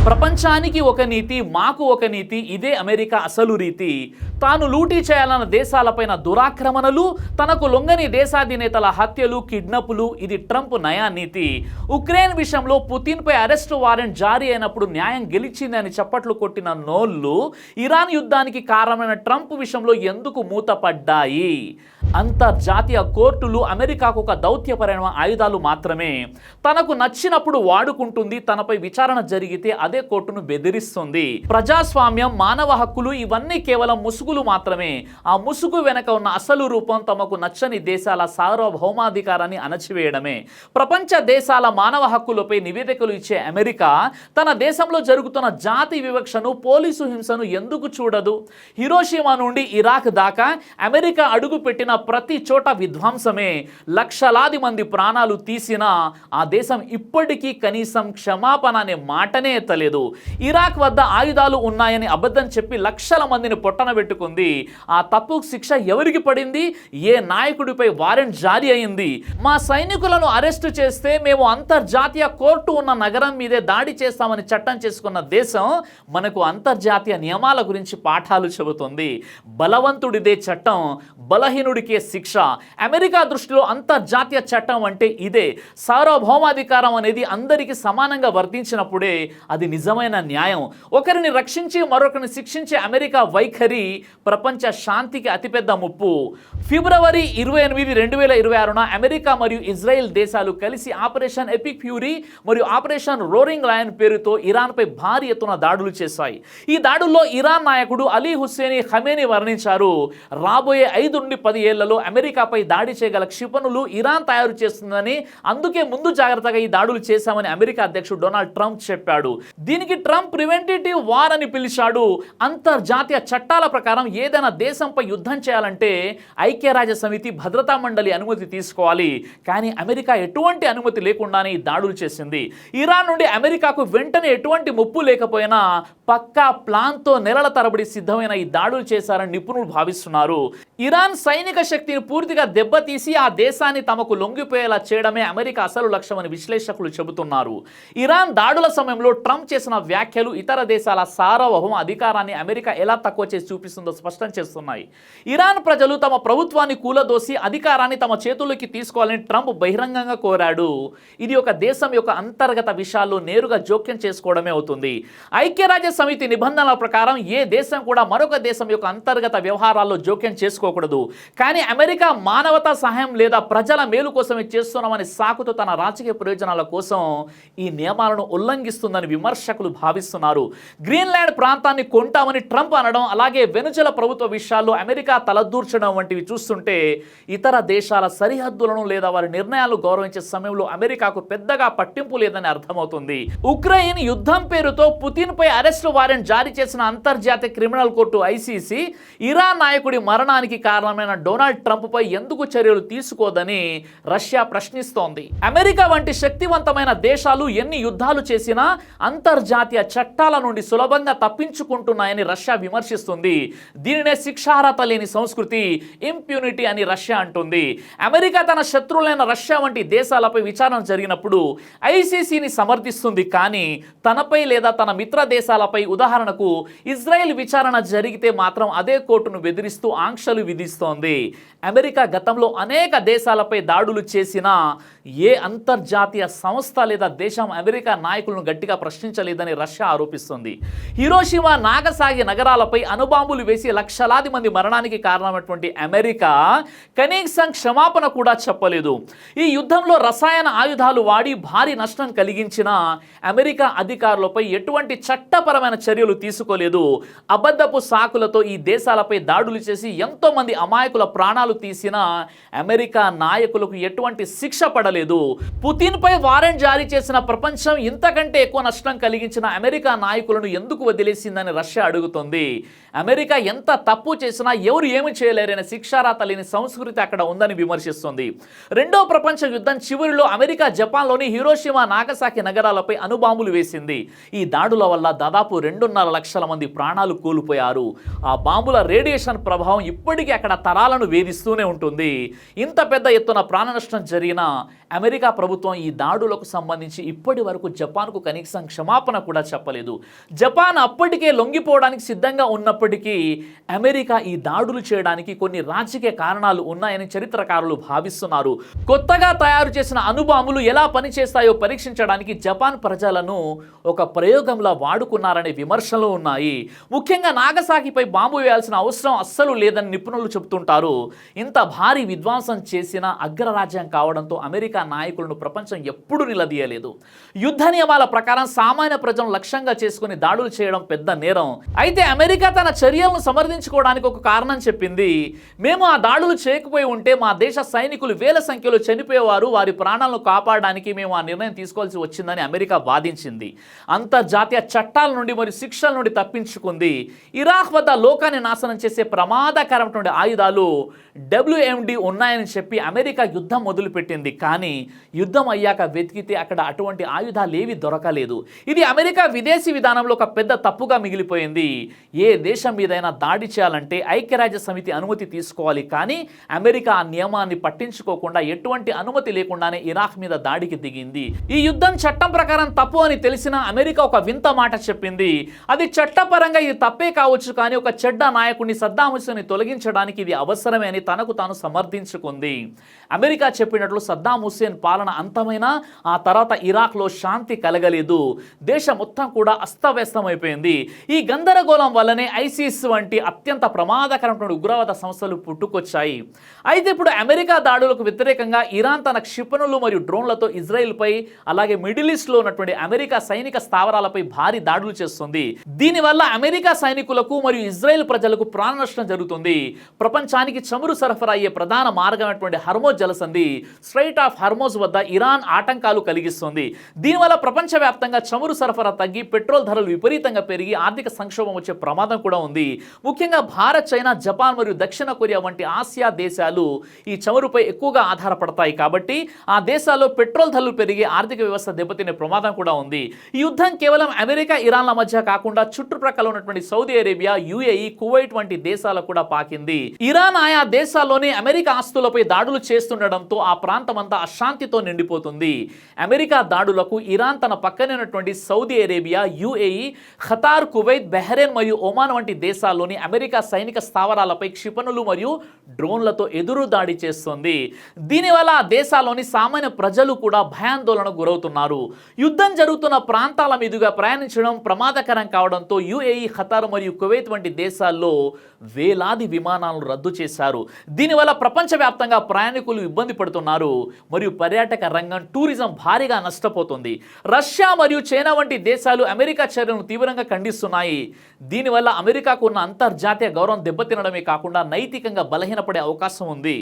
ప్రపంచానికి ఒక నీతి, మాకు ఒక నీతి. ఇదే అమెరికా అసలు రీతి. తాను లూటీ చేయాలన్న దేశాలపైన దురాక్రమణలు, తనకు లొంగని దేశాధినేతల హత్యలు, కిడ్నాపులు. ఇది ట్రంప్ నయా నీతి. ఉక్రెయిన్ విషయంలో పుతిన్పై అరెస్టు వారెంట్ జారీ అయినప్పుడు న్యాయం గెలిచిందని చప్పట్లు కొట్టిన నోళ్లు ఇరాన్ యుద్ధానికి కారణమైన ట్రంప్ విషయంలో ఎందుకు మూతపడ్డాయి? అంతర్జాతీయ కోర్టులు అమెరికాకు ఒక దౌత్యపరమైన ఆయుధాలు మాత్రమే. తనకు నచ్చినప్పుడు వాడుకుంటుంది. తనపై విచారణ జరిగితే అదే కోర్టును బెదిరిస్తుంది. ప్రజాస్వామ్యం, మానవ హక్కులు ఇవన్నీ కేవలం ముసుగులు మాత్రమే. ఆ ముసుగు వెనక ఉన్న అసలు రూపం తమకు నచ్చని దేశాల సార్వభౌమాధికారాన్ని అణచివేయడమే. ప్రపంచ దేశాల మానవ హక్కులపై నివేదికలు ఇచ్చే అమెరికా తన దేశంలో జరుగుతున్న జాతి వివక్షను, పోలీసు హింసను ఎందుకు చూడదు? హిరోషిమా నుండి ఇరాక్ దాకా అమెరికా అడుగుపెట్టిన ప్రతి చోట విధ్వంసమే. లక్షలాది మంది ప్రాణాలు తీసినా ఆ దేశం ఇప్పటికీ కనీసం క్షమాపణ అనే మాటనే ఎత్తలేదు. ఇరాక్ వద్ద ఆయుధాలు ఉన్నాయని అబద్ధం చెప్పి లక్షల మందిని పొట్టనబెట్టుకుంది. ఆ తప్పుకు శిక్ష ఎవరికి పడింది? ఏ నాయకుడిపై వారెంట్ జారీ అయింది? మా సైనికులను అరెస్టు చేస్తే మేము అంతర్జాతీయ కోర్టు ఉన్న నగరం మీదే దాడి చేస్తామని చట్టం చేసుకున్న దేశం మనకు అంతర్జాతీయ నియమాల గురించి పాఠాలు చెబుతుంది. బలవంతుడిదే చట్టం, బలహీనుడికే శిక్ష. అమెరికా దృష్టిలో అంతర్జాతీయ చట్టం అంటే ఇదే. సార్వభౌమాధికారం అనేది అందరికీ సమానంగా వర్తించినప్పుడే అది నిజమైన న్యాయం. ఒకరిని రక్షించి మరొకరిని శిక్షించే అమెరికా వైఖరి ప్రపంచ శాంతికి అతిపెద్ద ముప్పు. ఫిబ్రవరి 28, 2026న అమెరికా మరియు ఇజ్రాయెల్ దేశాలు కలిసి ఆపరేషన్ ఎపిక్ ఫ్యూరీ మరియు ఆపరేషన్ రోరింగ్ లయన్ పేరుతో ఇరాన్పై భారీ ఎత్తున దాడులు చేశాయి. ఈ దాడుల్లో ఇరాన్ నాయకుడు అలీ హుస్సేని ఖమేని వర్ణించారు. రాబోయే 5 నుండి 10 ఏళ్లలో అమెరికాపై దాడి చేయగల క్షిపణులు ఇరాన్ తయారు చేస్తుందని, అందుకే ముందు జాగ్రత్తగా ఈ దాడులు చేశామని అమెరికా అధ్యక్షుడు డొనాల్డ్ ట్రంప్ చెప్పాడు. దీనికి ట్రంప్ ప్రివెంటివ్ వార్ అని పిలిచాడు. అంతర్జాతీయ చట్టాల ప్రకారం ఏదైనా దేశంపై యుద్ధం చేయాలంటే ఐక్యరాజ్య సమితి భద్రతా మండలి అనుమతి తీసుకోవాలి. కానీ అమెరికా ఎటువంటి అనుమతి లేకుండానే ఈ దాడులు చేసింది. ఇరాన్ నుండి అమెరికాకు వెంటనే ఎటువంటి ముప్పు లేకపోయినా పక్కా ప్లాన్తో నెలల తరబడి సిద్ధమైన ఈ దాడులు చేశారని నిపుణులు భావిస్తున్నారు. ఇరాన్ సైనిక శక్తిని పూర్తిగా దెబ్బతీసి ఆ దేశాన్ని తమకు లొంగిపోయేలా చేయడమే అమెరికా అసలు లక్ష్యమని విశ్లేషకులు చెబుతున్నారు. ఇరాన్ దాడుల సమయంలో ట్రంప్ చేసిన వ్యాఖ్యలు ఇతర దేశాల సార్వభౌమ అధికారాన్ని అమెరికా ఎలా తక్కువ చేసి చూపిస్తుందో స్పష్టం చేస్తున్నాయి. ఇరాన్ ప్రజలు తమ ప్రభుత్వాన్ని కూలదోసి అధికారాన్ని తమ చేతుల్లోకి తీసుకోవాలని ట్రంప్ బహిరంగంగా కోరాడు. ఇది ఒక దేశం యొక్క అంతర్గత విషయాల్లో నేరుగా జోక్యం చేసుకోవడమే అవుతుంది. ఐక్యరాజ్య సమితి నిబంధనల ప్రకారం ఏ దేశం కూడా మరొక దేశం యొక్క అంతర్గత వ్యవహారాల్లో జోక్యం చేసుకోకూడదు. కానీ అమెరికా మానవతా సహాయం లేదా ప్రజల మేలు కోసమే చేస్తున్నామని సాకుతో తన రాజకీయ ప్రయోజనాల కోసం ఈ నియమాలను ఉల్లంఘిస్తుందని విమర్శకులు భావిస్తున్నారు. గ్రీన్లాండ్ ప్రాంతాన్ని కొంటామని ట్రంప్ అనడం, అలాగే వెనుజులా ప్రభుత్వ విషయాల్లో అమెరికా తలదూర్చడం వంటివి చూస్తుంటే ఇతర దేశాల సరిహద్దులను లేదా వారి నిర్ణయాలను గౌరవించే సమయంలో అమెరికాకు పెద్దగా పట్టింపు లేదని అర్థమవుతుంది. ఉక్రెయిన్ యుద్ధం పేరుతో పుతిన్పై అరెస్టు వారెంట్ జారీ చేసిన అంతర్జాతీయ క్రిమినల్ కోర్టు ఐసీసీ ఇరాన్ నాయకుడి మరణానికి కారణమైన డొనాల్డ్ ట్రంప్పై ఎందుకు చర్యలు తీసుకోదని రష్యా ప్రశ్నిస్తోంది. అమెరికా వంటి శక్తివంతమైన దేశాలు ఎన్ని యుద్ధాలు చేసినా అంతర్జాతీయ చట్టాల నుండి సులభంగా తప్పించుకుంటున్నాయని రష్యా విమర్శిస్తుంది. దీనినే శిక్షార్హత లేని సంస్కృతి, ఇంప్యూనిటీ అని రష్యా అంటుంది. అమెరికా తన శత్రువులైన రష్యా వంటి దేశాలపై విచారణ జరిగినప్పుడు ఐసీసీని సమర్థిస్తుంది. కానీ తనపై లేదా తన మిత్ర దేశాలపై, ఉదాహరణకు ఇజ్రాయెల్ విచారణ జరిగితే మాత్రం అదే కోర్టును బెదిరిస్తూ ఆంక్షలు విధిస్తోంది. అమెరికా గతంలో అనేక దేశాలపై దాడులు చేసినా ఏ అంతర్జాతీయ సంస్థ లేదా దేశం అమెరికా నాయకులను గట్టిగా ప్రశ్నించలేదని రష్యా ఆరోపిస్తుంది. హిరోషిమా, నాగసాగి నగరాలపై అణుబాంబులు వేసి లక్షలాది మంది మరణానికి కారణమైనటువంటి అమెరికా కనీసం క్షమాపణ కూడా చెప్పలేదు. ఈ యుద్ధంలో రసాయన ఆయుధాలు వాడి భారీ నష్టం కలిగించిన అమెరికా అధికారులపై ఎటువంటి చట్టపరమైన చర్యలు తీసుకోలేదు. అబద్ధపు సాకులతో ఈ దేశాలపై దాడులు చేసి ఎంతో మంది అమాయకుల ప్రాణాలు తీసిన అమెరికా నాయకులకు ఎటువంటి శిక్ష పడలేదు. పుతిన్పై వారెంట్ జారీ చేసిన ప్రపంచం ఇంతకంటే ఎక్కువ నష్టం కలిగించిన అమెరికా నాయకులను ఎందుకు వదిలేసిందని రష్యా అడుగుతుంది. అమెరికా ఎంత తప్పు చేసినా ఎవరు ఏమి చేయలేరనే శిక్షార్హత లేని సంస్కృతి అక్కడ ఉందని విమర్శిస్తుంది. రెండో ప్రపంచ యుద్ధం చివరిలో అమెరికా జపాన్లోని హిరోషిమా, నాగసాకి నగరాలపై అణుబాంబులు వేసింది. ఈ దాడుల వల్ల దాదాపు దాదాపు 2.5 లక్షల మంది ప్రాణాలు కోల్పోయారు. ఆ బాంబుల రేడియేషన్ ప్రభావం ఇప్పటికీ అక్కడ తరాలను వేధిస్తూనే ఉంటుంది. ఇంత పెద్ద ఎత్తున ప్రాణ నష్టం జరిగిన అమెరికా ప్రభుత్వం ఈ దాడులకు సంబంధించి ఇప్పటి వరకు జపాన్కు కనీసం క్షమాపణ కూడా చెప్పలేదు. జపాన్ అప్పటికే లొంగిపోవడానికి సిద్ధంగా ఉన్నప్పటికీ అమెరికా ఈ దాడులు చేయడానికి కొన్ని రాజకీయ కారణాలు ఉన్నాయని చరిత్రకారులు భావిస్తున్నారు. కొత్తగా తయారు చేసిన అణుబాంబులు ఎలా పనిచేస్తాయో పరీక్షించడానికి జపాన్ ప్రజలను ఒక ప్రయోగంలా వాడుకున్నారనే విమర్శలు ఉన్నాయి. ముఖ్యంగా నాగసాకిపై బాంబు వేయాల్సిన అవసరం అస్సలు లేదని నిపుణులు చెబుతుంటారు. ఇంత భారీ విధ్వంసం చేసిన అగ్రరాజ్యం కావడంతో అమెరికా నాయకులను ప్రపంచం ఎప్పుడూ నిలదీయలేదు. యుద్ధ నియమాల ప్రకారం సామాన్య ప్రజలను లక్ష్యంగా చేసుకుని దాడులు చేయడం పెద్ద నేరం. అయితే అమెరికా తన చర్యలను సమర్థించుకోవడానికి ఒక కారణం చెప్పింది. మేము ఆ దాడులు చేయకపోయి ఉంటే మా దేశ సైనికులు వేల సంఖ్యలో చనిపోయేవారు, వారి ప్రాణాలను కాపాడడానికి మేము ఆ నిర్ణయం తీసుకోవాల్సి వచ్చిందని అమెరికా వాదించింది. అంతర్జాతీయ చట్టాల నుండి మరియు శిక్షల నుండి తప్పించుకుంది. ఇరాక్ వద్ద లోకాన్ని నాశనం చేసే ప్రమాదకరమైనటువంటి ఆయుధాలు WMD ఉన్నాయని చెప్పి అమెరికా యుద్ధం మొదలుపెట్టింది. కానీ యుద్ధం అయ్యాక వెతికితే అక్కడ అటువంటి ఆయుధాలు ఏవి దొరకలేదు. ఇది అమెరికా విదేశీ విధానంలో ఒక పెద్ద తప్పుగా మిగిలిపోయింది. ఏ దేశం మీదైనా దాడి చేయాలంటే ఐక్యరాజ్య సమితి అనుమతి తీసుకోవాలి. కానీ అమెరికా ఆ నియమాన్ని పట్టించుకోకుండా ఎటువంటి అనుమతి లేకుండానే ఇరాక్ మీద దాడికి దిగింది. ఈ యుద్ధం చట్టం ప్రకారం తప్పు అని తెలిసినా అమెరికా ఒక వింత మాట చెప్పింది. అది చట్టపరంగా ఇది తప్పే కావచ్చు, కానీ ఒక చెడ్డ నాయకుడిని సద్దాం హుస్సేన్ని తొలగించడానికి ఇది అవసరమే అని తనకు తాను సమర్థించుకుంది. అమెరికా చెప్పినట్లు సద్దాం హుస్సేన్ పాలన అంతమైనా ఆ తర్వాత ఇరాక్లో శాంతి కలగలేదు. దేశం మొత్తం కూడా అస్తవ్యస్తమైపోయింది. ఈ గందరగోళం వల్లనే ఐసిస్ వంటి అత్యంత ప్రమాదకరమైన ఉగ్రవాద సంస్థలు పుట్టుకొచ్చాయి. అయితే ఇప్పుడు అమెరికా దాడులకు వ్యతిరేకంగా ఇరాన్ తన క్షిపణులు మరియు డ్రోన్లతో ఇజ్రాయెల్పై అలాగే మిడిల్ ఈస్ట్లో ఉన్నటువంటి అమెరికా సైనిక స్థావరాలపై భారీ దాడులు చేస్తుంది. దీనివల్ల అమెరికా సైనికులకు మరియు ఇజ్రాయెల్ ప్రజలకు ప్రాణ నష్టం జరుగుతుంది. ప్రపంచానికి చమురు సరఫరా అయ్యే ప్రధాన మార్గమైనటువంటి హర్మోజ్ జలసంధి స్ట్రైట్ ఆఫ్ హర్మోజ్ వద్ద ఇరాన్ ఆటంకాలు కలిగిస్తుంది. దీనివల్ల ప్రపంచవ్యాప్తంగా చమురు సరఫరా తగ్గి పెట్రోల్ ధరలు విపరీతంగా పెరిగి ఆర్థిక సంక్షోభం వచ్చే ప్రమాదం కూడా ఉంది. ముఖ్యంగా భారత్, చైనా, జపాన్ మరియు దక్షిణ కొరియా వంటి ఆసియా దేశాలు ఈ చమురుపై ఎక్కువగా ఆధారపడతాయి. కాబట్టి ఆ దేశాల్లో పెట్రోల్ ధరలు పెరిగి ఆర్థిక వ్యవస్థ దెబ్బతినే ప్రమాదం కూడా ఉంది. ఈ యుద్ధం కేవలం అమెరికా, ఇరాన్ల మధ్య కాకుండా చుట్టుప్రక్కల ఉన్నటువంటి సౌదీ అరేబియా, UAE, కువైట్ వంటి దేశాలకు కూడా పాకింది. ఇరాన్ ఆయా దేశాల్లోని అమెరికా ఆస్తులపై దాడులు చేస్తుండడంతో ఆ ప్రాంతమంతా అశాంతితో నిండిపోతుంది. అమెరికా దాడులకు ఇరాన్ తన పక్కనే ఉన్నటువంటి Saudi Arabia, UAE, Qatar, Kuwait, Bahrain మరియు ఒమాన్ వంటి దేశాల్లోని అమెరికా సైనిక స్థావరాలపై క్షిపణులు మరియు డ్రోన్లతో ఎదురు దాడి చేస్తుంది. దీనివల్ల ఆ దేశాల్లోని సామాన్య ప్రజలు కూడా భయాందోళనకు గురవుతున్నారు. యుద్ధం జరుగుతున్న ప్రాంతాల మీదుగా ప్రయాణించడం ప్రమాదకరం కావడంతో UAE, ఖతార్ మరియు కువైత్ వంటి దేశాల్లో వేలాది విమానాలను రద్దు చేశారు. దీనివల్ల ప్రపంచవ్యాప్తంగా ప్రయాణికులు ఇబ్బంది పడుతున్నారు మరియు పర్యాటక రంగం, టూరిజం భారీగా నష్టపోతుంది. రష్యా మరియు చైనా వంటి దేశాలు అమెరికా చర్యలను తీవ్రంగా ఖండిస్తున్నాయి. దీనివల్ల అమెరికాకు ఉన్న అంతర్జాతీయ గౌరవం దెబ్బతినడమే కాకుండా నైతికంగా బలహీనపడే అవకాశం ఉంది.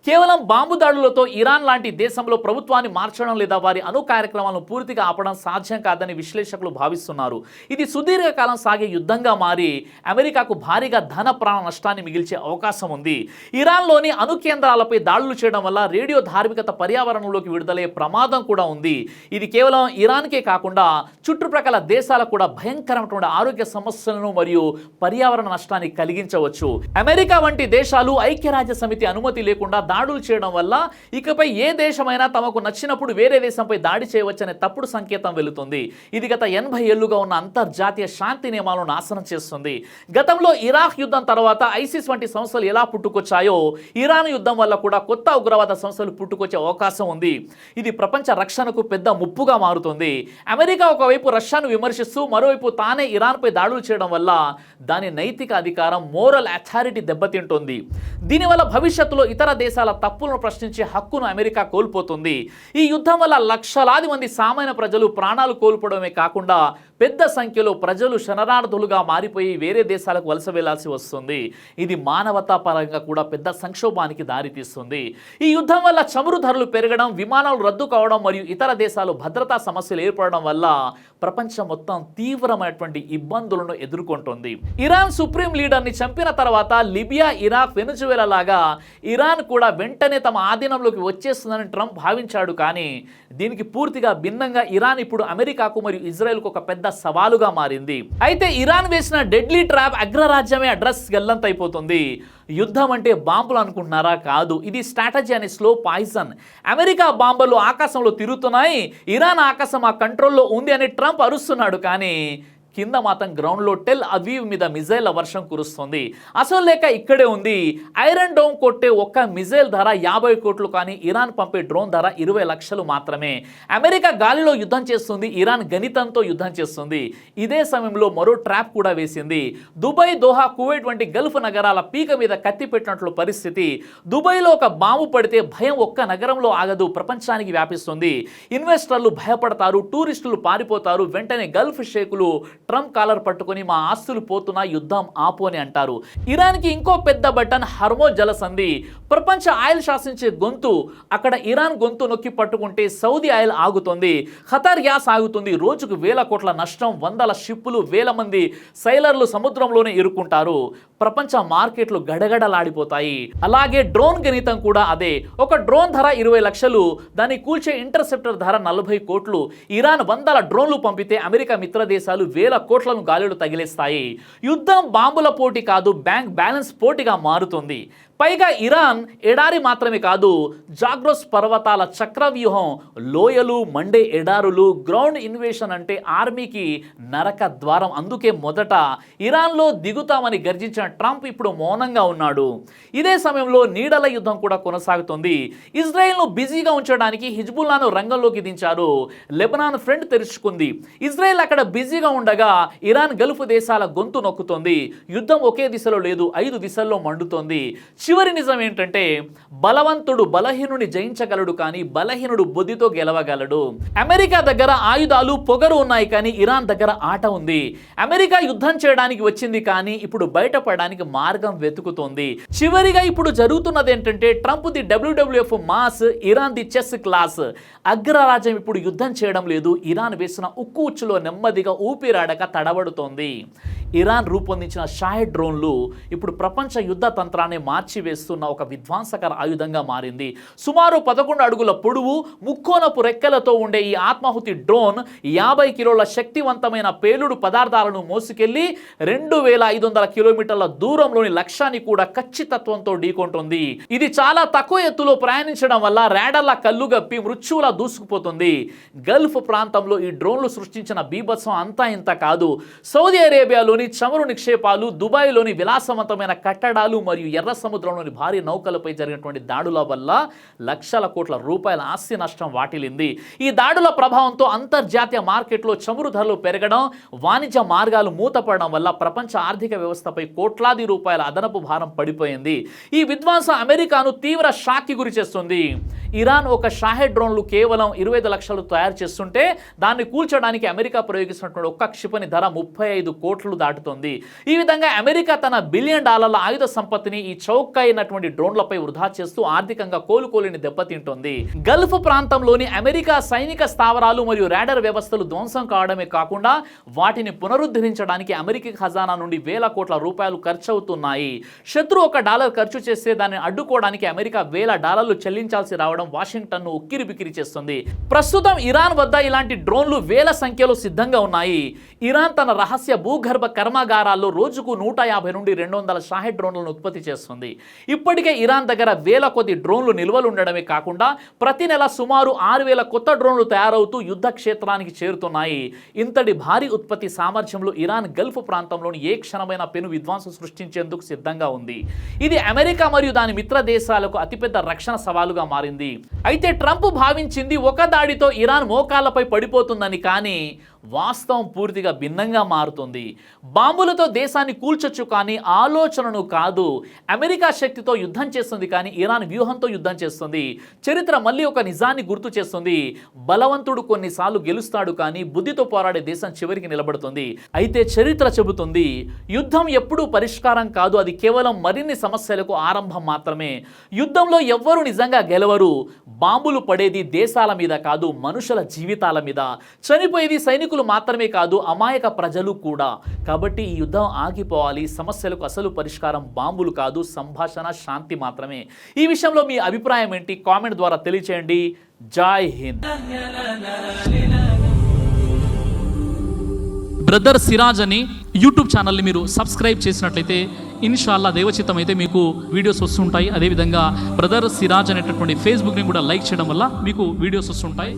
కేవలం బాంబు దాడులతో ఇరాన్ లాంటి దేశంలో ప్రభుత్వాన్ని మార్చడం లేదా వారి అణు కార్యక్రమాలను పూర్తిగా ఆపడం సాధ్యం కాదని విశ్లేషకులు భావిస్తున్నారు. ఇది సుదీర్ఘకాలం సాగే యుద్ధంగా మారి అమెరికాకు భారీగా ధన ప్రాణ నష్టాన్ని మిగిల్చే అవకాశం ఉంది. ఇరాన్లోని అణు కేంద్రాలపై దాడులు చేయడం వల్ల రేడియో ధార్మికత పర్యావరణంలోకి విడుదలయ్యే ప్రమాదం కూడా ఉంది. ఇది కేవలం ఇరాన్కే కాకుండా చుట్టుప్రక్కల దేశాలకు కూడా భయంకరమైనటువంటి ఆరోగ్య సమస్యలను మరియు పర్యావరణ నష్టాన్ని కలిగించవచ్చు. అమెరికా వంటి దేశాలు ఐక్యరాజ్య సమితి అనుమతి లేకుండా దాడులు చేయడం వల్ల ఇకపై ఏ దేశమైనా తమకు నచ్చినప్పుడు వేరే దేశంపై దాడి చేయవచ్చనే తప్పుడు సంకేతం వెళుతుంది. ఇది గత 80 ఏళ్లుగా ఉన్న అంతర్జాతీయ శాంతి నియమాలను నాశనం చేస్తుంది. గతంలో ఇరాక్ యుద్ధం తర్వాత ఐసిస్ వంటి సంస్థలు ఎలా పుట్టుకొచ్చాయో ఇరాన్ యుద్ధం వల్ల కూడా కొత్త ఉగ్రవాద సంస్థలు పుట్టుకొచ్చే అవకాశం ఉంది. ఇది ప్రపంచ రక్షణకు పెద్ద ముప్పుగా మారుతుంది. అమెరికా ఒకవైపు రష్యాను విమర్శిస్తూ మరోవైపు తానే ఇరాన్పై దాడులు చేయడం వల్ల దాని నైతిక అధికారం, మోరల్ అథారిటీ దెబ్బతింటుంది. దీనివల్ల భవిష్యత్తులో ఇతర దేశాల తప్పులను ప్రశ్నించే హక్కును అమెరికా కోల్పోతుంది. ఈ యుద్ధం వల్ల లక్షలాది మంది సామాన్య ప్రజలు ప్రాణాలు కోల్పోవడమే కాకుండా పెద్ద సంఖ్యలో ప్రజలు శరణార్థులుగా మారిపోయి వేరే దేశాలకు వలస వెళ్లాల్సి వస్తుంది. ఇది మానవతా పరంగా కూడా పెద్ద సంక్షోభానికి దారితీస్తుంది. ఈ యుద్ధం వల్ల చమురు ధరలు పెరగడం, విమానాలు రద్దు కావడం మరియు ఇతర దేశాలు భద్రతా సమస్యలు ఏర్పడడం వల్ల ప్రపంచం మొత్తం తీవ్రమైనటువంటి ఇబ్బందులను ఎదుర్కొంటుంది. ఇరాన్ సుప్రీం లీడర్ని చంపిన తర్వాత లిబియా, ఇరాక్, వెనుజువేలా లాగా ఇరాన్ కూడా వెంటనే తమ ఆధీనంలోకి వచ్చేస్తుందని ట్రంప్ భావించాడు. కానీ దీనికి పూర్తిగా భిన్నంగా ఇరాన్ ఇప్పుడు అమెరికాకు మరియు ఇజ్రాయెల్కు ఒక పెద్ద సవాలుగా సవాలుగా మారింది. అయితే ఇరాన్ వేసిన డెడ్లీ ట్రాప్ అగ్రరాజ్యమే అడ్రస్ గల్లంతైపోతుంది. యుద్ధం అంటే బాంబులు అనుకుంటున్నారా? కాదు, ఇది స్ట్రాటజీ అనే స్లో పాయిజన్. అమెరికా బాంబులు ఆకాశంలో తిరుగుతున్నాయి, ఇరాన్ ఆకాశం ఆ కంట్రోల్లో ఉంది అని ట్రంప్ అరుస్తున్నాడు. కానీ కింద మాత్రం గ్రౌండ్లో టెల్ అవీవ్ మీద మిజైల్ వర్షం కురుస్తుంది. అసలు లేక ఇక్కడే ఉంది. ఐరన్ డోమ్ కొట్టే ఒక్క మిజైల్ ధర 50 కోట్లు, కానీ ఇరాన్ పంపే డ్రోన్ ధర 20 లక్షలు మాత్రమే. అమెరికా గాలిలో యుద్ధం చేస్తుంది, ఇరాన్ గణితంతో యుద్ధం చేస్తుంది. ఇదే సమయంలో మరో ట్రాప్ కూడా వేసింది. దుబాయ్, దోహా, కువైట్ వంటి గల్ఫ్ నగరాల పీక మీద కత్తి పెట్టినట్లు పరిస్థితి. దుబాయ్లో ఒక బాంబు పడితే భయం ఒక్క నగరంలో ఆగదు, ప్రపంచానికి వ్యాపిస్తుంది. ఇన్వెస్టర్లు భయపడతారు, టూరిస్టులు పారిపోతారు. వెంటనే గల్ఫ్ షేకులు ట్రంప్ కాలర్ పట్టుకొని మా ఆస్తులు పోతున్నా, యుద్ధం ఆపు అని అంటారు. ఇరాన్కి ఇంకో పెద్ద బటన్ హర్మోజ్ జలసంధి. ప్రపంచ ఆయిల్ శాసించే గొంతు. అక్కడ ఇరాన్ గొంతు నొక్కి పట్టుకుంటే సౌదీ ఆయిల్ ఆగుతుంది, ఖతార్ గ్యాస్ ఆగుతుంది. రోజుకు 1000 కోట్ల నష్టం, 100 షిప్పులు, 1000 మంది సైలర్లు సముద్రంలోనే ఇరుక్కుంటారు. ప్రపంచ మార్కెట్లు గడగడలాడిపోతాయి. అలాగే డ్రోన్ గణితం కూడా అదే. ఒక డ్రోన్ ధర 20 లక్షలు, దాన్ని కూల్చే ఇంటర్సెప్టర్ ధర 40 కోట్లు. ఇరాన్ 100 డ్రోన్లు పంపితే అమెరికా మిత్ర దేశాలు 1000 కోట్లను గాలిలో తగిలేస్తాయి. యుద్ధం బాంబుల పోటీ కాదు, బ్యాంక్ బ్యాలెన్స్ పోటీగా మారుతుంది. పైగా ఇరాన్ ఎడారి మాత్రమే కాదు, జాగ్రోస్ పర్వతాల చక్రవ్యూహం, లోయలు, మండే ఎడారులు. గ్రౌండ్ ఇన్వేషన్ అంటే ఆర్మీకి నరక ద్వారం. అందుకే మొదట ఇరాన్లో దిగుతామని గర్జించిన ట్రంప్ ఇప్పుడు మౌనంగా ఉన్నాడు. ఇదే సమయంలో నీడల యుద్ధం కూడా కొనసాగుతుంది. ఇజ్రాయెల్ను బిజీగా ఉంచడానికి హిజ్బుల్లాను రంగంలోకి దించారు. Lebanon front తెరుచుకుంది. ఇజ్రాయెల్ అక్కడ బిజీగా ఉండగా ఇరాన్ గల్ఫ్ దేశాల గొంతు నొక్కుతోంది. యుద్ధం ఒకే దిశలో లేదు, 5 దిశల్లో మండుతోంది. చివరి నిజం ఏంటంటే బలవంతుడు బలహీనుని జయించగలడు, కానీ బలహీనుడు బుద్ధితో గెలవగలడు. అమెరికా దగ్గర ఆయుధాలు, పొగరు ఉన్నాయి, కానీ ఇరాన్ దగ్గర ఆట ఉంది. అమెరికా యుద్ధం చేయడానికి వచ్చింది, కానీ ఇప్పుడు బయటపడడానికి మార్గం వెతుకుతోంది. చివరిగా ఇప్పుడు జరుగుతున్నది ఏంటంటే ట్రంప్ ది WWF మాస్, ఇరాన్ ది చెస్ క్లాస్. అగ్రరాజ్యం ఇప్పుడు యుద్ధం చేయడం లేదు, ఇరాన్ వేసిన ఉక్కు ఉచ్చులో నెమ్మదిగా ఊపిరాడక తడబడుతోంది. ఇరాన్ రూపొందించిన షాహెడ్ డ్రోన్లు ఇప్పుడు ప్రపంచ యుద్ధ తంత్రాన్ని మార్చివేస్తున్న ఒక విధ్వంసకర ఆయుధంగా మారింది. సుమారు 11 అడుగుల పొడవు, ముక్కోనపు రెక్కలతో ఉండే ఈ ఆత్మాహుతి డ్రోన్ 50 కిలోల శక్తివంతమైన పేలుడు పదార్థాలను మోసుకెళ్లి 2500 కిలోమీటర్ల దూరంలోని లక్ష్యాన్ని కూడా ఖచ్చితత్వంతో ఢీకొంటుంది. ఇది చాలా తక్కువ ఎత్తులో ప్రయాణించడం వల్ల రాడార్ల కళ్ళుగప్పి మృత్యువులా దూసుకుపోతుంది. గల్ఫ్ ప్రాంతంలో ఈ డ్రోన్లు సృష్టించిన బీభత్సం అంతా ఇంత కాదు. సౌదీ అరేబియాలోని చమురు నిక్షేపాలు, దుబాయ్లోని విలాసవంతమైన కట్టడాలు మరియు ఎర్ర సముద్రంలోని భారీ నౌకలపై జరిగినటువంటి దాడుల వల్ల లక్షల కోట్ల రూపాయల ఆస్తి నష్టం వాటిల్లింది. ఈ దాడుల ప్రభావంతో అంతర్జాతీయ మార్కెట్లో చమురు ధరలు పెరగడం, వాణిజ్య మార్గాలు మూతపడడం వల్ల ప్రపంచ ఆర్థిక వ్యవస్థపై కోట్లాది రూపాయల అదనపు భారం పడిపోయింది. ఈ విధ్వంసం అమెరికాను తీవ్ర షాక్కి గురి చేస్తుంది. ఇరాన్ ఒక షాహెడ్ డ్రోన్లు కేవలం 25 లక్షలు తయారు చేస్తుంటే దాన్ని కూల్చడానికి అమెరికా ప్రయోగిస్తున్నటువంటి ఒక్క క్షిపణి ధర 35 కోట్లు దాటుతుంది. ఈ విధంగా అమెరికా తన $1 బిలియన్ ఆయుధ సంపత్తిని ఈ చౌకైనటువంటి డ్రోన్లపై వృధా చేస్తూ ఆర్థికంగా కోలుకోలేని దెబ్బతింటోంది. గల్ఫ్ ప్రాంతంలోని అమెరికా సైనిక స్థావరాలు మరియు రాడార్ వ్యవస్థలు ధ్వంసం కావడమే కాకుండా వాటిని పునరుద్ధరించడానికి అమెరికా ఖజానా నుండి $1,000 కోట్ల ఖర్చవుతున్నాయి. శత్రు $1 ఖర్చు చేస్తే దాన్ని అడ్డుకోవడానికి అమెరికా $1,000 చెల్లించాల్సి రావడం వాషింగ్టన్ను ఉక్కిరిబిక్కిరి చేస్తుంది. ప్రస్తుతం ఇరాన్ వద్ద ఇలాంటి డ్రోన్లు 1000 సంఖ్యలో సిద్ధంగా ఉన్నాయి. ఇరాన్ తన రహస్య భూగర్భ కర్మాగారాల్లో రోజుకు 150 నుండి 200 షాహెడ్ డ్రోన్లను ఉత్పత్తి చేస్తుంది. ఇప్పటికే ఇరాన్ దగ్గర 1000 కొద్ది డ్రోన్లు నిల్వలు ఉండడమే కాకుండా ప్రతి నెల సుమారు 6000 కొత్త డ్రోన్లు తయారవుతూ యుద్ధ క్షేత్రానికి చేరుతున్నాయి. ఇంతటి భారీ ఉత్పత్తి సామర్థ్యంలో ఇరాన్ గల్ఫ్ ప్రాంతంలోని ఏ క్షణమైన పెను విధ్వంసం సృష్టించేందుకు సిద్ధంగా ఉంది. ఇది అమెరికా మరియు దాని మిత్ర దేశాలకు అతిపెద్ద రక్షణ సవాలుగా మారింది. అయితే ట్రంప్ భావించింది ఒక దాడితో ఇరాన్ మోకాళ్లపై పడిపోతుందని, కానీ వాస్తవం పూర్తిగా భిన్నంగా మారుతుంది. బాంబులతో దేశాన్ని కూల్చొచ్చు, కానీ ఆలోచనను కాదు. అమెరికా శక్తితో యుద్ధం చేస్తుంది, కానీ ఇరాన్ వ్యూహంతో యుద్ధం చేస్తుంది. చరిత్ర మళ్ళీ ఒక నిజాన్ని గుర్తు చేస్తుంది. బలవంతుడు కొన్నిసార్లు గెలుస్తాడు, కానీ బుద్ధితో పోరాడే దేశం చివరికి నిలబడుతుంది. అయితే చరిత్ర చెబుతుంది యుద్ధం ఎప్పుడూ పరిష్కారం కాదు, అది కేవలం మరిన్ని సమస్యలకు ఆరంభం మాత్రమే. యుద్ధంలో ఎవ్వరూ నిజంగా గెలవరు. బాంబులు పడేది దేశాల మీద కాదు, మనుషుల జీవితాల మీద. చనిపోయేది సైనికులు మాత్రమే కాదు, అమాయక ప్రజలు కూడా. కాబట్టి ఈ యుద్ధం ఆగిపోవాలి. సమస్యలకు అసలు పరిష్కారం బాంబులు కాదు, సంభాషణ, శాంతి మాత్రమే. ఈ విషయంలో మీ అభిప్రాయం ఏంటి? కామెంట్ ద్వారా తెలియచేయండి. జై హింద్. బ్రదర్ సిరాజ్ అని యూట్యూబ్ ఛానల్ని మీరు సబ్స్క్రైబ్ చేసినట్లయితే ఇన్షాల్లా దేవచిత్తం అయితే మీకు వీడియోస్ వస్తుంటాయి. అదేవిధంగా బ్రదర్ సిరాజ్ అనేటటువంటి ఫేస్బుక్ని కూడా లైక్ చేయడం వల్ల మీకు వీడియోస్ వస్తుంటాయి.